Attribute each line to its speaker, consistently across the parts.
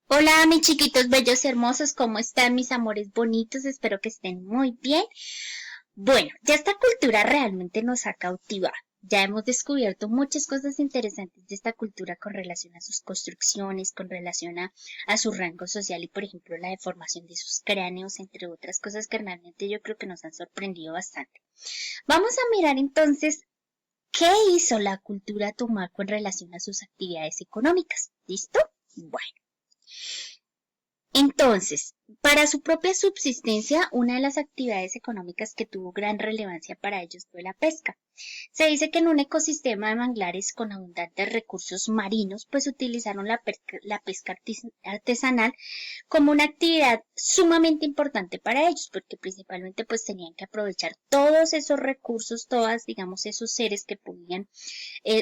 Speaker 1: Hola, mis chiquitos bellos y hermosos, ¿cómo están mis amores bonitos? Espero que estén muy bien. Bueno, ya esta cultura realmente nos ha cautivado. Ya hemos descubierto muchas cosas interesantes de esta cultura con relación a sus construcciones, con relación a su rango social y, por ejemplo, la deformación de sus cráneos, entre otras cosas que realmente yo creo que nos han sorprendido bastante. Vamos a mirar entonces qué hizo la cultura Tumaco en relación a sus actividades económicas. ¿Listo? Bueno. Entonces, para su propia subsistencia, una de las actividades económicas que tuvo gran relevancia para ellos fue la pesca. Se dice que en un ecosistema de manglares con abundantes recursos marinos, pues utilizaron la pesca artesanal como una actividad sumamente importante para ellos, porque principalmente pues tenían que aprovechar todos esos recursos, todas, digamos, esos seres que podían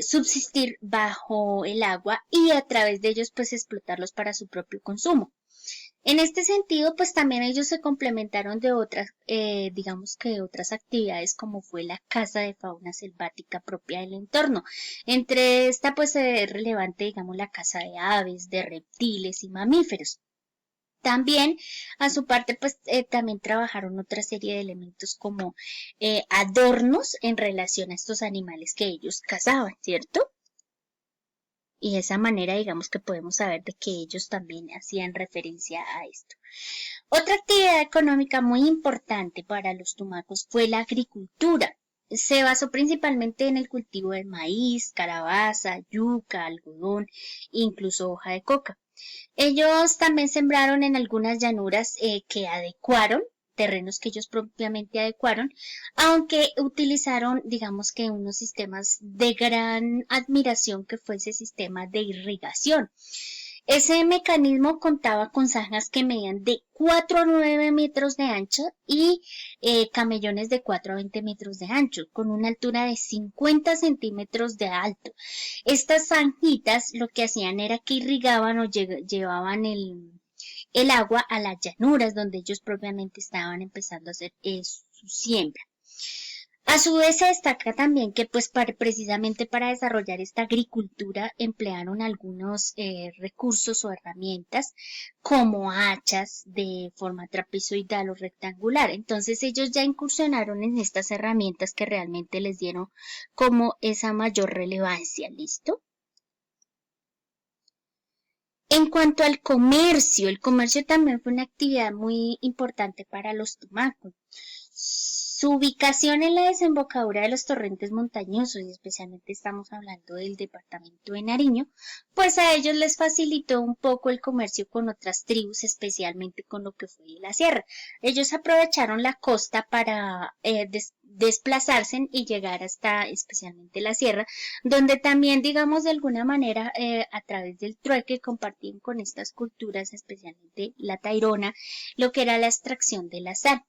Speaker 1: subsistir bajo el agua y a través de ellos pues explotarlos para su propio consumo. En este sentido, pues también ellos se complementaron de otras, digamos que otras actividades como fue la caza de fauna selvática propia del entorno. Entre esta, pues es relevante, digamos, la caza de aves, de reptiles y mamíferos. También, a su parte, pues también trabajaron otra serie de elementos como adornos en relación a estos animales que ellos cazaban, ¿cierto? Y de esa manera, digamos que podemos saber de que ellos también hacían referencia a esto. Otra actividad económica muy importante para los tumacos fue la agricultura. Se basó principalmente en el cultivo de maíz, calabaza, yuca, algodón, incluso hoja de coca. Ellos también sembraron en algunas llanuras que adecuaron, terrenos que ellos propiamente adecuaron, aunque utilizaron, digamos que unos sistemas de gran admiración que fue ese sistema de irrigación. Ese mecanismo contaba con zanjas que medían de 4 a 9 metros de ancho y camellones de 4 a 20 metros de ancho, con una altura de 50 centímetros de alto. Estas zanjitas lo que hacían era que irrigaban o llevaban el agua a las llanuras donde ellos propiamente estaban empezando a hacer su siembra. A su vez se destaca también que pues precisamente para desarrollar esta agricultura emplearon algunos recursos o herramientas como hachas de forma trapezoidal o rectangular. Entonces ellos ya incursionaron en estas herramientas que realmente les dieron como esa mayor relevancia. ¿Listo? En cuanto al comercio, el comercio también fue una actividad muy importante para los tumacos. Su ubicación en la desembocadura de los torrentes montañosos, y especialmente estamos hablando del departamento de Nariño, pues a ellos les facilitó un poco el comercio con otras tribus, especialmente con lo que fue la sierra. Ellos aprovecharon la costa para desplazarse y llegar hasta especialmente la sierra, donde también, digamos, de alguna manera, a través del trueque compartían con estas culturas, especialmente la tairona, lo que era la extracción de la sal.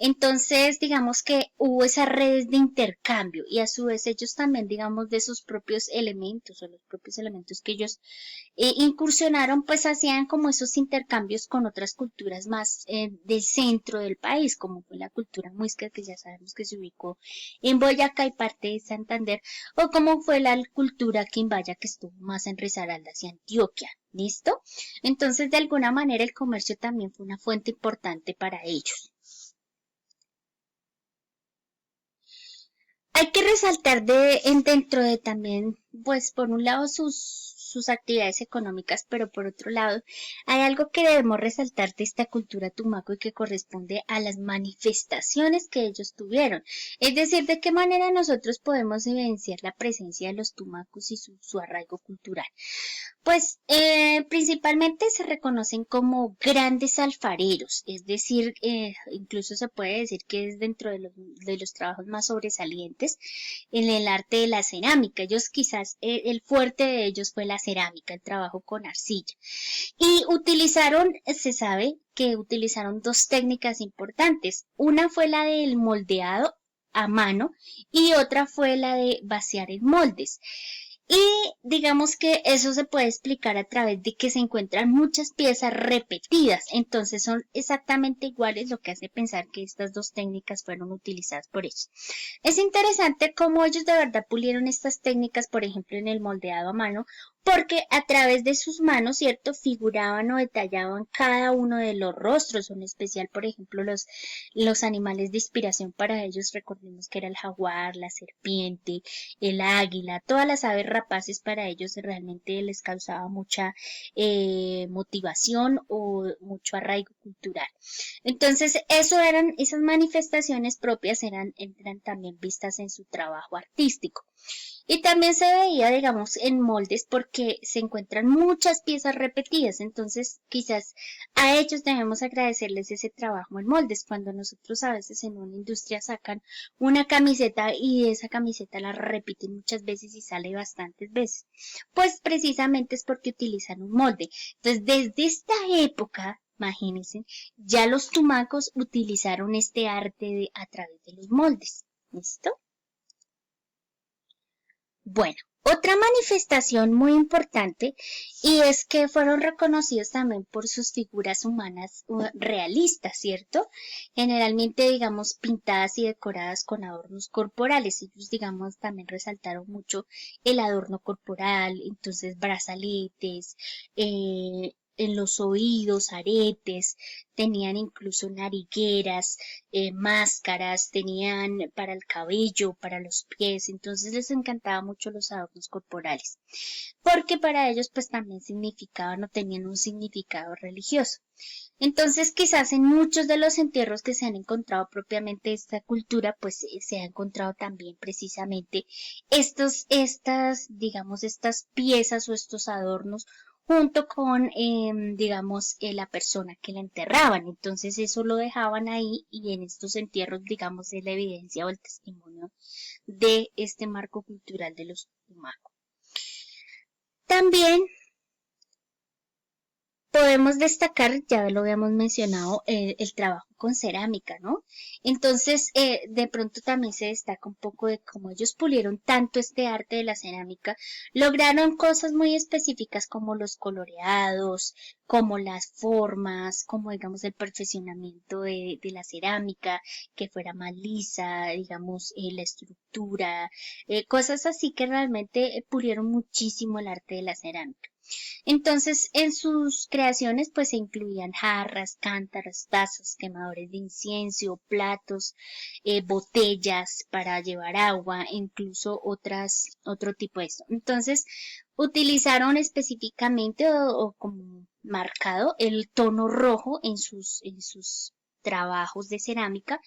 Speaker 1: Entonces, digamos que hubo esas redes de intercambio y a su vez ellos también, digamos, de sus propios elementos o los propios elementos que ellos incursionaron, pues hacían como esos intercambios con otras culturas más del centro del país, como fue la cultura muisca, que ya sabemos que se ubicó en Boyacá y parte de Santander, o como fue la cultura quimbaya que estuvo más en Risaralda hacia Antioquia. ¿Listo? Entonces, de alguna manera, el comercio también fue una fuente importante para ellos. Hay que resaltar dentro de también, pues por un lado sus actividades económicas, pero por otro lado hay algo que debemos resaltar de esta cultura tumaco y que corresponde a las manifestaciones que ellos tuvieron. Es decir, de qué manera nosotros podemos evidenciar la presencia de los tumacos y su arraigo cultural. Pues principalmente se reconocen como grandes alfareros, es decir, incluso se puede decir que es dentro de los trabajos más sobresalientes en el arte de la cerámica. Ellos quizás el fuerte de ellos fue la cerámica, el trabajo con arcilla. Y utilizaron, se sabe que utilizaron dos técnicas importantes. Una fue la del moldeado a mano y otra fue la de vaciar en moldes. Y digamos que eso se puede explicar a través de que se encuentran muchas piezas repetidas, entonces son exactamente iguales, lo que hace pensar que estas dos técnicas fueron utilizadas por ellos. Es interesante cómo ellos de verdad pulieron estas técnicas, por ejemplo, en el moldeado a mano, porque a través de sus manos, ¿cierto?, figuraban o detallaban cada uno de los rostros, en especial, por ejemplo, los animales de inspiración para ellos, recordemos que era el jaguar, la serpiente, el águila, todas las aves rapaces para ellos realmente les causaba mucha motivación o mucho arraigo cultural. Entonces, esas manifestaciones propias eran también vistas en su trabajo artístico. Y también se veía, digamos, en moldes porque se encuentran muchas piezas repetidas, entonces quizás a ellos debemos agradecerles ese trabajo en moldes, cuando nosotros a veces en una industria sacan una camiseta y esa camiseta la repiten muchas veces y sale bastantes veces, pues precisamente es porque utilizan un molde. Entonces, desde esta época, imagínense, ya los tumacos utilizaron este arte a través de los moldes. ¿Listo? Bueno, otra manifestación muy importante y es que fueron reconocidos también por sus figuras humanas realistas, ¿cierto? Generalmente, digamos, pintadas y decoradas con adornos corporales. Ellos, digamos, también resaltaron mucho el adorno corporal, entonces brazaletes, en los oídos, aretes, tenían incluso narigueras, máscaras, tenían para el cabello, para los pies, entonces les encantaba mucho los adornos corporales, porque para ellos pues también significaban o tenían un significado religioso. Entonces quizás en muchos de los entierros que se han encontrado propiamente de esta cultura, pues se ha encontrado también precisamente digamos, estas piezas o estos adornos junto con, digamos, la persona que la enterraban. Entonces eso lo dejaban ahí y en estos entierros, digamos, es la evidencia o el testimonio de este marco cultural de los Tumaco. También podemos destacar, ya lo habíamos mencionado, el trabajo con cerámica, ¿no? Entonces, de pronto también se destaca un poco de cómo ellos pulieron tanto este arte de la cerámica, lograron cosas muy específicas como los coloreados, como las formas, como digamos el perfeccionamiento de la cerámica, que fuera más lisa, digamos, la estructura, cosas así que realmente pulieron muchísimo el arte de la cerámica. Entonces, en sus creaciones pues se incluían jarras, cántaros, tazas, quemadores de incienso, platos, botellas para llevar agua, incluso otro tipo de esto. Entonces, utilizaron específicamente o como marcado el tono rojo en sus trabajos de cerámica,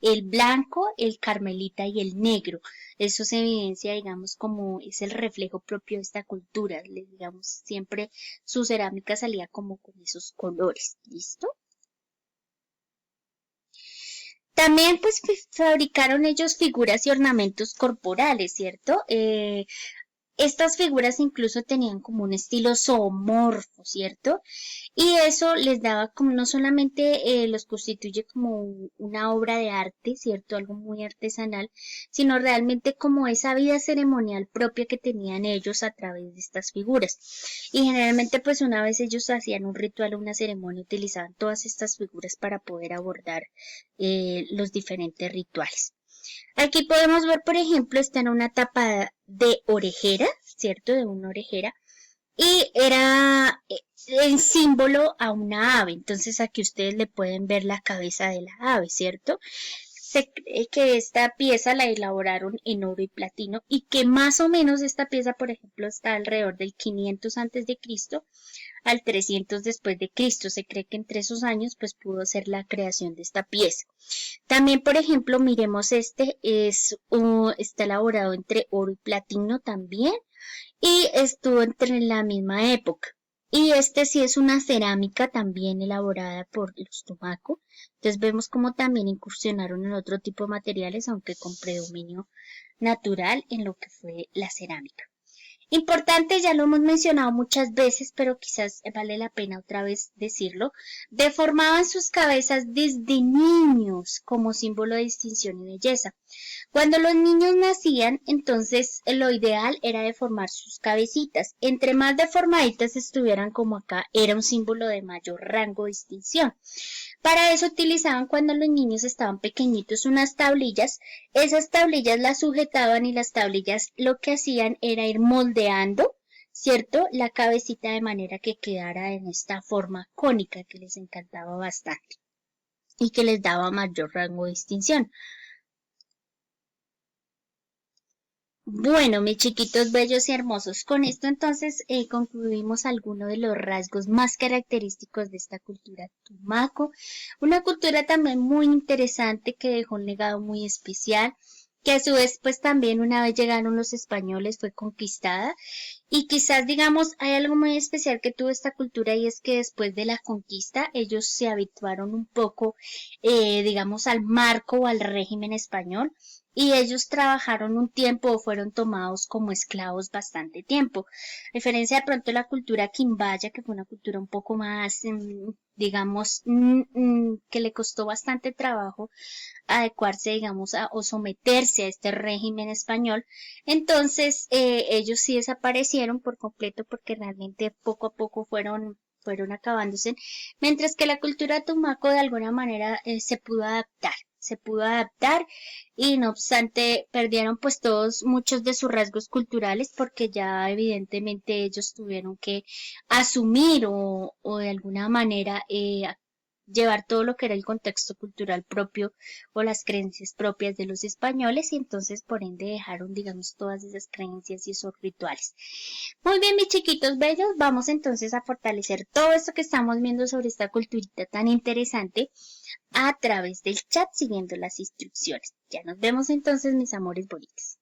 Speaker 1: el blanco, el carmelita y el negro. Eso se evidencia, digamos, como es el reflejo propio de esta cultura. Digamos, siempre su cerámica salía como con esos colores. ¿Listo? También pues fabricaron ellos figuras y ornamentos corporales, ¿cierto? Estas figuras incluso tenían como un estilo zoomorfo, ¿cierto? Y eso les daba como no solamente los constituye como una obra de arte, ¿cierto? Algo muy artesanal, sino realmente como esa vida ceremonial propia que tenían ellos a través de estas figuras. Y generalmente pues una vez ellos hacían un ritual o una ceremonia utilizaban todas estas figuras para poder abordar los diferentes rituales. Aquí podemos ver, por ejemplo, está en una tapa de orejera, ¿cierto? De una orejera. Y era en símbolo a una ave. Entonces aquí ustedes le pueden ver la cabeza de la ave, ¿cierto? Se cree que esta pieza la elaboraron en oro y platino y que más o menos esta pieza, por ejemplo, está alrededor del 500 antes de Cristo al 300 después de Cristo. Se cree que entre esos años pues pudo ser la creación de esta pieza. También, por ejemplo, miremos está elaborado entre oro y platino también y estuvo entre la misma época. Y este sí es una cerámica también elaborada por los Tumaco. Entonces vemos como también incursionaron en otro tipo de materiales, aunque con predominio natural en lo que fue la cerámica. Importante, ya lo hemos mencionado muchas veces, pero quizás vale la pena otra vez decirlo, deformaban sus cabezas desde niños como símbolo de distinción y belleza. Cuando los niños nacían, entonces lo ideal era deformar sus cabecitas. Entre más deformaditas estuvieran como acá, era un símbolo de mayor rango de distinción. Para eso utilizaban cuando los niños estaban pequeñitos unas tablillas. Esas tablillas las sujetaban y las tablillas lo que hacían era ir moldeando, ¿cierto? La cabecita de manera que quedara en esta forma cónica que les encantaba bastante y que les daba mayor rango de distinción. Bueno, mis chiquitos bellos y hermosos, con esto entonces concluimos algunos de los rasgos más característicos de esta cultura tumaco, una cultura también muy interesante que dejó un legado muy especial, que a su vez pues también una vez llegaron los españoles fue conquistada y quizás digamos hay algo muy especial que tuvo esta cultura y es que después de la conquista ellos se habituaron un poco digamos al marco o al régimen español y ellos trabajaron un tiempo o fueron tomados como esclavos bastante tiempo. A diferencia de pronto de la cultura quimbaya, que fue una cultura un poco más, digamos, que le costó bastante trabajo adecuarse, digamos, o someterse a este régimen español. Entonces, ellos sí desaparecieron por completo porque realmente poco a poco fueron acabándose, mientras que la cultura tumaco de alguna manera se pudo adaptar y no obstante perdieron pues todos muchos de sus rasgos culturales porque ya evidentemente ellos tuvieron que asumir o de alguna manera llevar todo lo que era el contexto cultural propio o las creencias propias de los españoles y entonces por ende dejaron digamos todas esas creencias y esos rituales. Muy bien, mis chiquitos bellos, vamos entonces a fortalecer todo esto que estamos viendo sobre esta culturita tan interesante a través del chat siguiendo las instrucciones. Ya nos vemos entonces, mis amores bonitos.